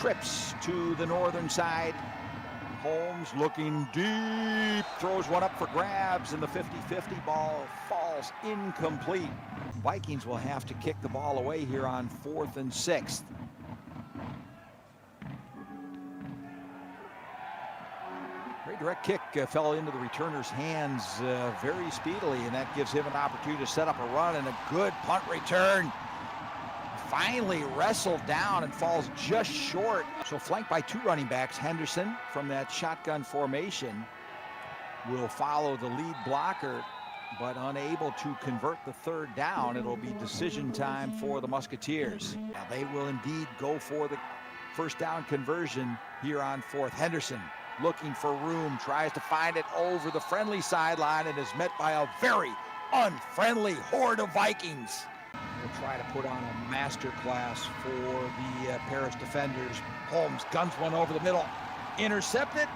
trips to the northern side. Holmes looking deep, throws one up for grabs, and the 50-50 ball falls incomplete. Vikings will have to kick the ball away here on 4th and 6th. Very direct kick fell into the returner's hands very speedily, and that gives him an opportunity to set up a run, and a good punt return. Finally wrestled down and falls just short. So flanked by 2 running backs, Henderson from that shotgun formation will follow the lead blocker, but unable to convert the 3rd down. It'll be decision time for the Musketeers. Now they will indeed go for the 1st down conversion here on 4th. Henderson looking for room, tries to find it over the friendly sideline, and is met by a very unfriendly horde of Vikings. Will try to put on a master class for the Paris defenders. Holmes guns one over the middle. Intercepted?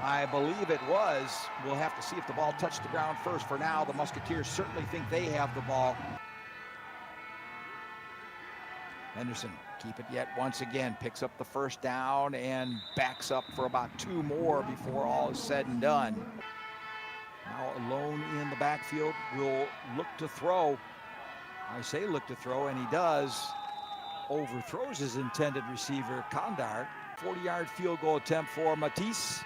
I believe it was. We'll have to see if the ball touched the ground first. For now, the Musketeers certainly think they have the ball. Henderson, keep it yet once again, picks up the 1st down and backs up for about 2 more before all is said and done. Now alone in the backfield, will look to throw. I say look to throw, and he does. Overthrows his intended receiver, Kandar. 40-yard field goal attempt for Matisse.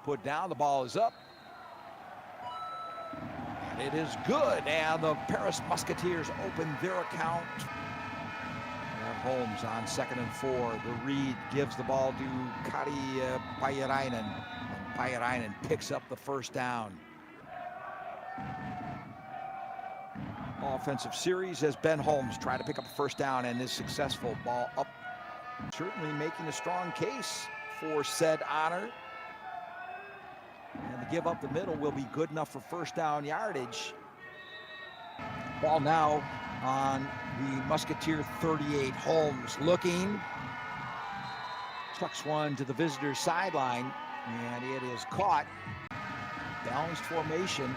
Put down, the ball is up. And it is good, and the Paris Musketeers open their account. And Holmes on 2nd and 4. The read gives the ball to Kari Pairainen, and Pairainen picks up the 1st down. Offensive series as Ben Holmes tried to pick up a 1st down and is successful. Ball up, certainly making a strong case for said honor. And the give up the middle will be good enough for 1st down yardage. Ball now on the Musketeer 38. Holmes looking, chucks one to the visitor's sideline, and it is caught. Balanced formation.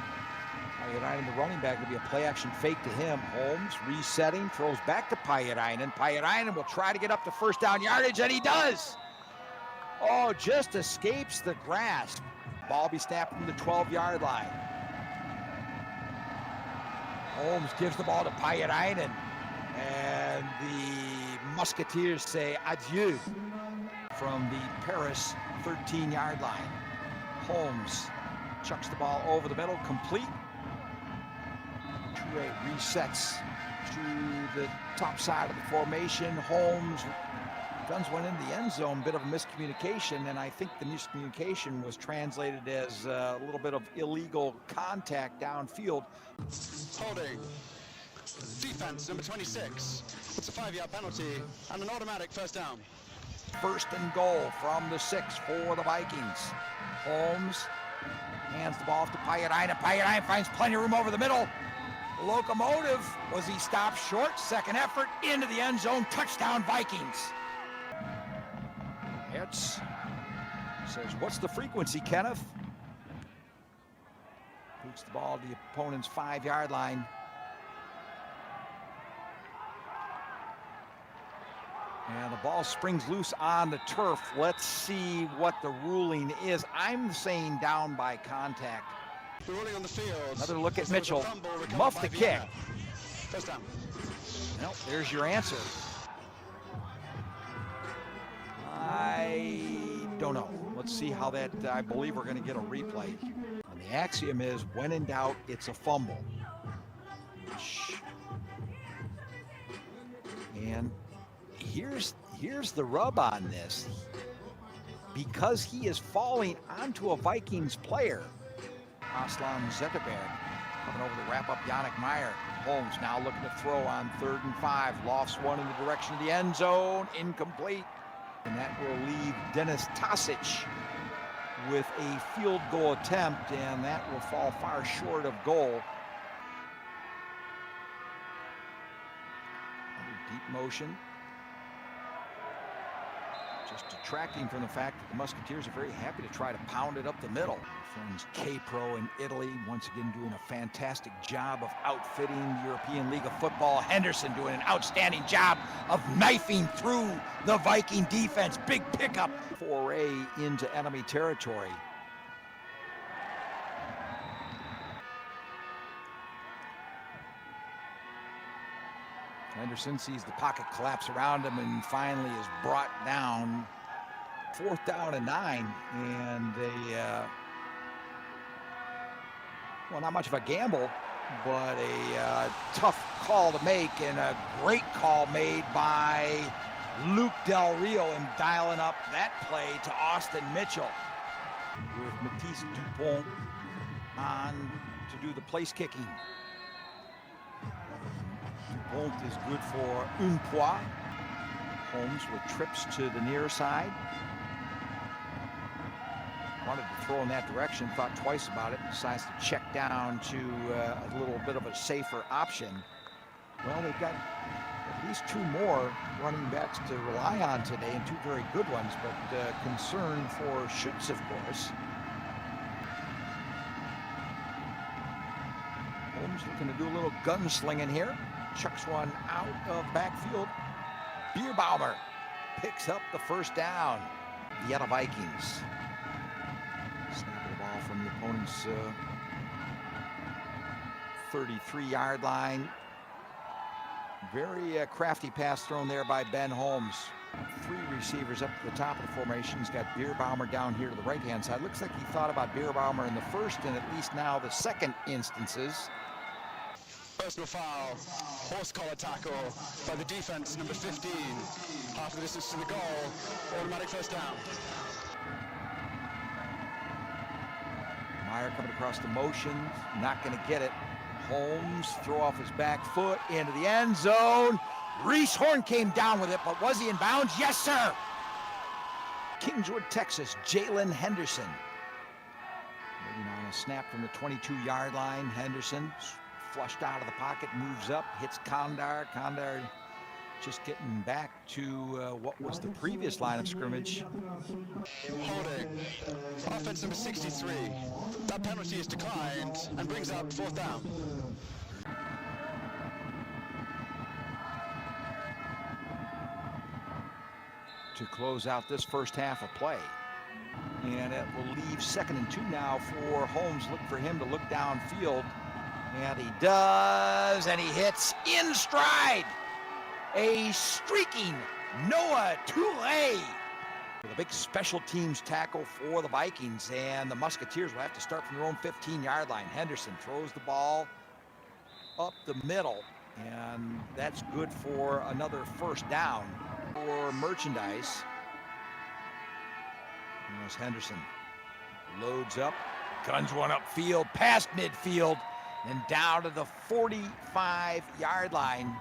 Pairainen, the running back, will be a play-action fake to him. Holmes resetting, throws back to Pairainen. Pairainen will try to get up to 1st down yardage, and he does. Oh, just escapes the grasp. Ball be snapped from the 12-yard line. Holmes gives the ball to Pairainen, and the Musketeers say adieu from the Paris 13-yard line. Holmes chucks the ball over the middle, complete. Toure resets to the top side of the formation. Holmes guns one into the end zone, bit of a miscommunication, and I think the miscommunication was translated as a little bit of illegal contact downfield. Holding. Defense, number 26. It's a 5-yard penalty and an automatic 1st down. 1st and goal from the 6 for the Vikings. Holmes hands the ball off to Pairainen. Pairainen finds plenty of room over the middle. Locomotive, was he stopped short? 2nd effort into the end zone. Touchdown Vikings. Hertz says, what's the frequency, Kenneth? Boots the ball to the opponent's 5-yard line. And the ball springs loose on the turf. Let's see what the ruling is. I'm saying down by contact. The ruling on the field. Another look at Mitchell. Muff the kick. 1st down. Well, there's your answer. I don't know. Let's see how that, I believe we're going to get a replay. And the axiom is, when in doubt, it's a fumble. And here's the rub on this. Because he is falling onto a Vikings player, Aslan Zetterberg coming over to wrap up Yannick Meyer. Holmes now looking to throw on 3rd and 5. Lofts one in the direction of the end zone. Incomplete. And that will leave Dennis Tasic with a field goal attempt, and that will fall far short of goal. Deep motion. Just detracting from the fact that the Musketeers are very happy to try to pound it up the middle. Friends K-Pro in Italy, once again doing a fantastic job of outfitting the European League of Football. Henderson doing an outstanding job of knifing through the Viking defense. Big pickup. Foray into enemy territory. Henderson sees the pocket collapse around him and finally is brought down. 4th down and 9, and well, not much of a gamble, but a tough call to make, and a great call made by Luke Del Rio in dialing up that play to Austin Mitchell, with Matisse Dupont on to do the place kicking. Dupont is good for un point. Holmes with trips to the near side. Wanted to throw in that direction, thought twice about it, decides to check down to a little bit of a safer option. Well, they've got at least 2 more running backs to rely on today, and 2 very good ones, but concern for Schutz, of course. Holmes looking to do a little gunslinging here. Chucks one out of backfield. Bierbaumer picks up the 1st down. Vienna Vikings. Snapping the ball from the opponent's 33-yard line. Very crafty pass thrown there by Ben Holmes. 3 receivers up to the top of the formation. He's got Bierbaumer down here to the right-hand side. Looks like he thought about Bierbaumer in the first and at least now the second instances. Personal foul, horse collar tackle by the defense, number 15. Half the distance to the goal, automatic 1st down. Meyer coming across the motion, not going to get it. Holmes throw off his back foot into the end zone. Reese Horn came down with it, but was he in bounds? Yes, sir. Kingswood, Texas, Jalen Henderson. Waiting on a snap from the 22-yard line. Henderson flushed out of the pocket, moves up, hits Kandar. Kandar just getting back to what was the previous line of scrimmage. Holding. Offense number 63. That penalty is declined and brings up 4th down. To close out this first half of play. And it will leave 2nd and 2 now for Holmes. Look for him to look downfield. And he does, and he hits in stride. A streaking Noah Touré with a big special teams tackle for the Vikings, and the Musketeers will have to start from their own 15-yard line. Henderson throws the ball up the middle, and that's good for another 1st down for Merchandise. There's Henderson. Loads up, guns one upfield, past midfield, and down to the 45-yard line.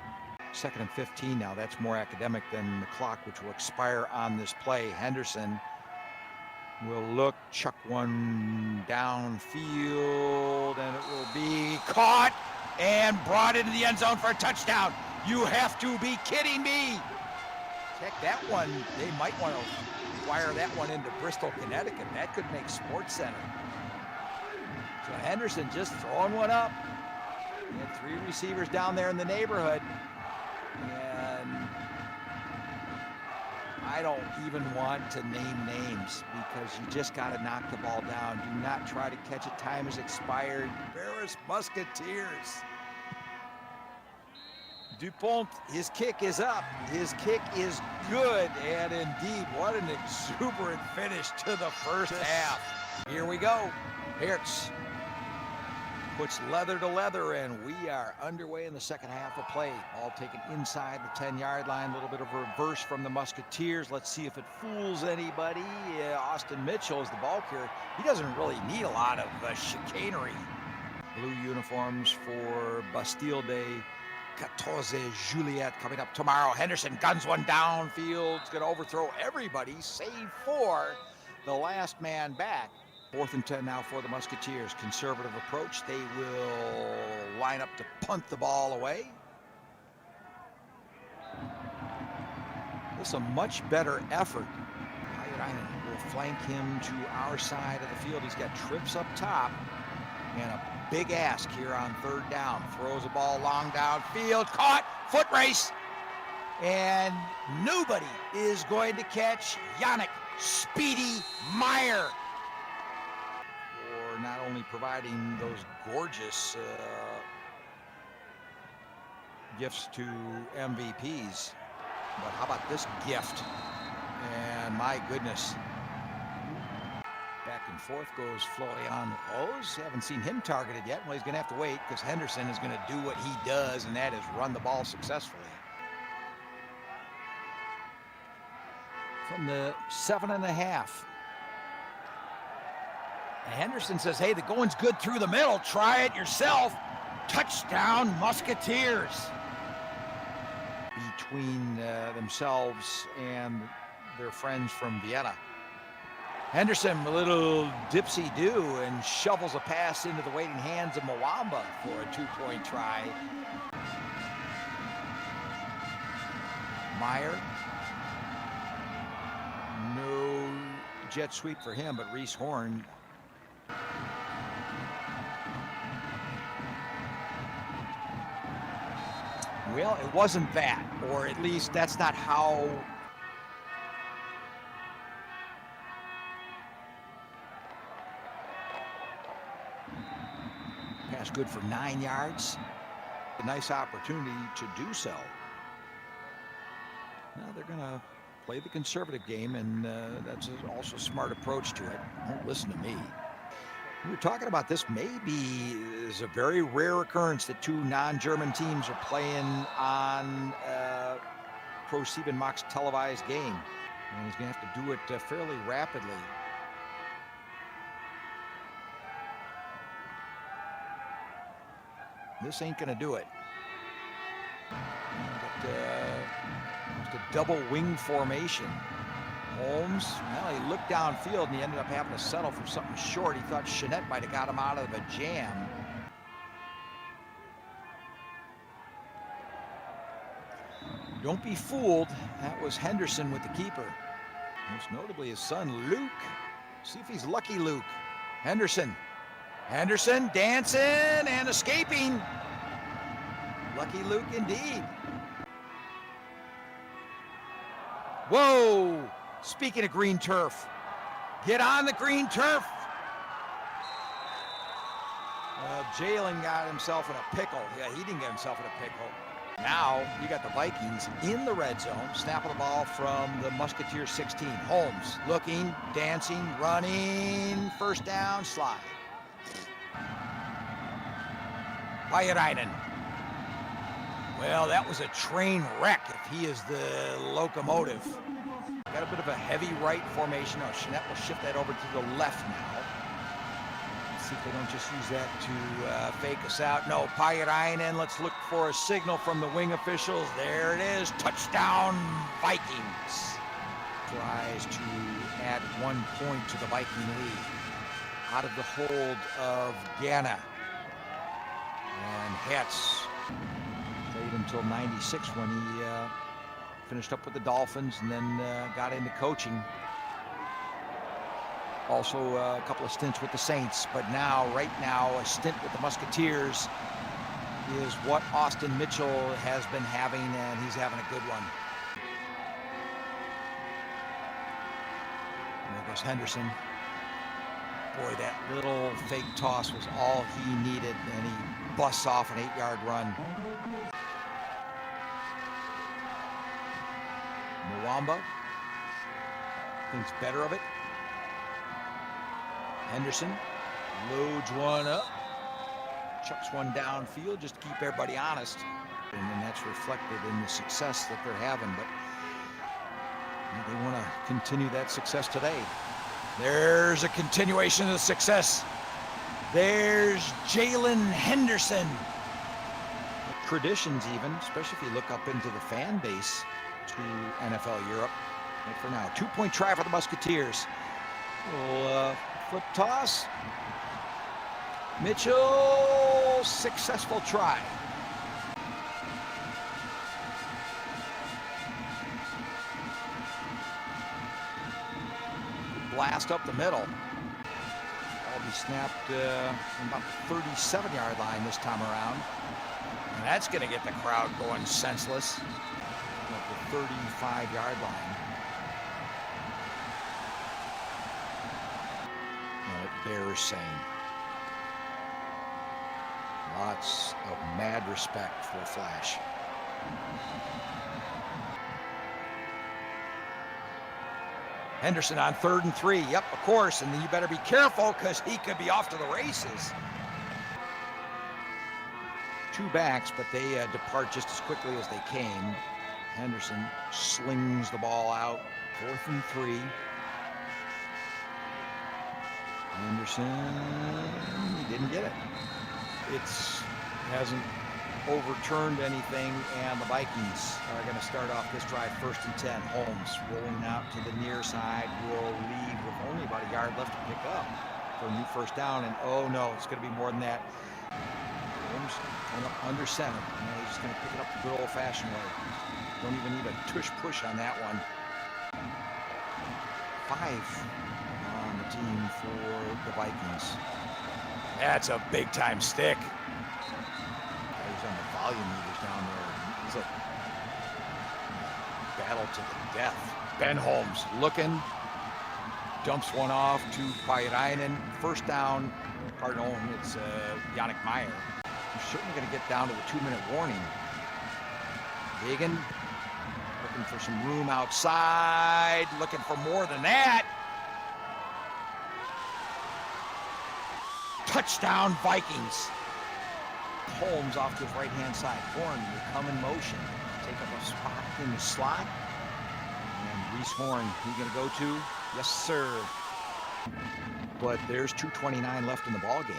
2nd and 15 now. That's more academic than the clock, which will expire on this play. Henderson will look, chuck one downfield, and it will be caught and brought into the end zone for a touchdown. You have to be kidding me. Heck, that one, they might want to wire that one into Bristol, Connecticut. That could make Sports Center. So Henderson just throwing one up. He had 3 receivers down there in the neighborhood. And I don't even want to name names because you just got to knock the ball down. Do not try to catch it. Time has expired. Paris Musketeers. Dupont, his kick is up. His kick is good. And indeed, what an exuberant finish to the first half. Here we go. Hertz puts leather to leather, and we are underway in the 2nd half of play. Ball taken inside the 10-yard line. A little bit of reverse from the Musketeers. Let's see if it fools anybody. Austin Mitchell is the ball carrier. He doesn't really need a lot of chicanery. Blue uniforms for Bastille de 14 Juliet coming up tomorrow. Henderson guns one downfield. It's going to overthrow everybody, save for the last man back. 4th and 10 now for the Musketeers. Conservative approach. They will line up to punt the ball away. This is a much better effort Pajarinen will flank him to our side of the field. He's got trips up top and a big ask here on third down. Throws a ball long downfield, caught, foot race, and nobody is going to catch Yannick Speedy Meyer. For not only providing those gorgeous gifts to MVPs, but how about this gift? And my goodness. Back and forth goes Florian Rose. Haven't seen him targeted yet. Well, he's going to have to wait because Henderson is going to do what he does, and that is run the ball successfully. From the 7.5. Henderson says, hey, the going's good through the middle. Try it yourself. Touchdown, Musketeers. Between themselves and their friends from Vienna. Henderson, a little dipsy-do, and shovels a pass into the waiting hands of Mwamba for a 2-point try. Meyer. No jet sweep for him, but Reese Horn. Well, it wasn't that, or at least that's not how. Pass good for 9 yards. A nice opportunity to do so. Now they're going to play the conservative game, and that's also a smart approach to it. Don't listen to me. We were talking about this. Maybe is a very rare occurrence that two non-German teams are playing on Pro 7 Max televised game. And he's going to have to do it fairly rapidly. This ain't going to do it. Just a double wing formation. Holmes, well, he looked downfield and he ended up having to settle for something short. He thought Jeanette might have got him out of a jam. Don't be fooled. That was Henderson with the keeper. Most notably his son, Luke. See if he's lucky, Luke. Henderson. Henderson dancing and escaping. Lucky Luke indeed. Whoa! Speaking of green turf, get on the green turf. Jalen got himself in a pickle. Yeah, he didn't get himself in a pickle. Now you got the Vikings in the red zone, snapping the ball from the Musketeers 16. Holmes looking, dancing, running, first down, slide. Pajarinen. Well, that was a train wreck if he is the locomotive. Got a bit of a heavy right formation. Oh, Jeanette will shift that over to the left now. Let's see if they don't just use that to fake us out. No, Pajarinen. Let's look for a signal from the wing officials. There it is. Touchdown, Vikings. Tries to add 1 point to the Viking lead. Out of the hold of Vienna. And Hetz played until 96 when he finished up with the Dolphins and then got into coaching. Also a couple of stints with the Saints, but now, right now, a stint with the Musketeers is what Austin Mitchell has been having, and he's having a good one. There goes Henderson. Boy, that little fake toss was all he needed, and he busts off an 8-yard run. Mwamba thinks better of it. Henderson loads one up, chucks one downfield just to keep everybody honest. And then that's reflected in the success that they're having, but they want to continue that success today. There's a continuation of the success. There's Jalen Henderson. Traditions even, especially if you look up into the fan base to NFL Europe. And for now, 2-point try for the Musketeers. Little flip toss. Mitchell, successful try. blast up the middle. Ball be snapped from about the 37-yard line this time around. And that's going to get the crowd going senseless at the 35-yard line. And it bears saying. Lots of mad respect for Flash. Henderson on 3rd and 3. Yep, of course. And then you better be careful because he could be off to the races. 2 backs, but they depart just as quickly as they came. Henderson slings the ball out. 4th and 3. Henderson, he didn't get it. Hasn't overturned anything, and the Vikings are going to start off this drive 1st and 10. Holmes rolling out to the near side, will lead with only about a yard left to pick up for a new 1st down, and oh no, it's going to be more than that. Holmes coming up under center, and he's just going to pick it up the good old-fashioned way. Don't even need a tush-push on that one. 5 on the team for the Vikings. That's a big-time stick. He's on the volume meters down there. He's like battle to the death. Ben Holmes looking, dumps one off to Pairainen. 1st down. Pardon, it's Yannick Meyer. He's certainly going to get down to the 2-minute warning. Hagen looking for some room outside, looking for more than that. Touchdown Vikings. Holmes off to his right-hand side. Horn will come in motion. Take up a spot in the slot. And Reese Horn, who going to go to? Yes, sir. But there's 2:29 left in the ball game.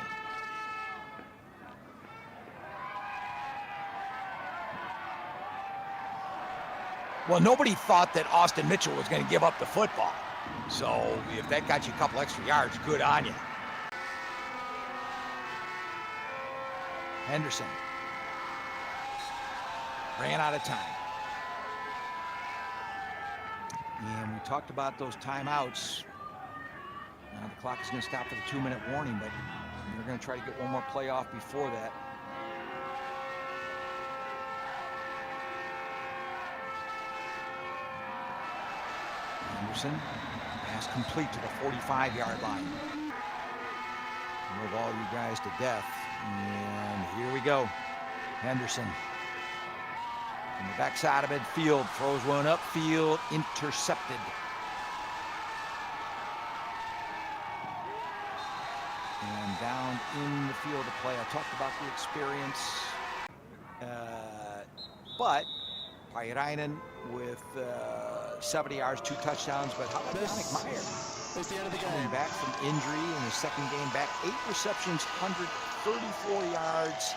Well, nobody thought that Austin Mitchell was going to give up the football. So if that got you a couple extra yards, good on you. Henderson ran out of time. And we talked about those timeouts. Now the clock is going to stop for the 2-minute warning, but they're going to try to get one more play off before that. Henderson, pass complete to the 45-yard line. Move all you guys to death. And here we go. Henderson from the backside of midfield throws one upfield, intercepted. And down in the field of play. I talked about the experience, but Pairainen with 70 yards, 2 touchdowns. But how about Yannick Meyer? It's the end of the game. Coming back from injury in his 2nd game back, 8 receptions, 134 yards.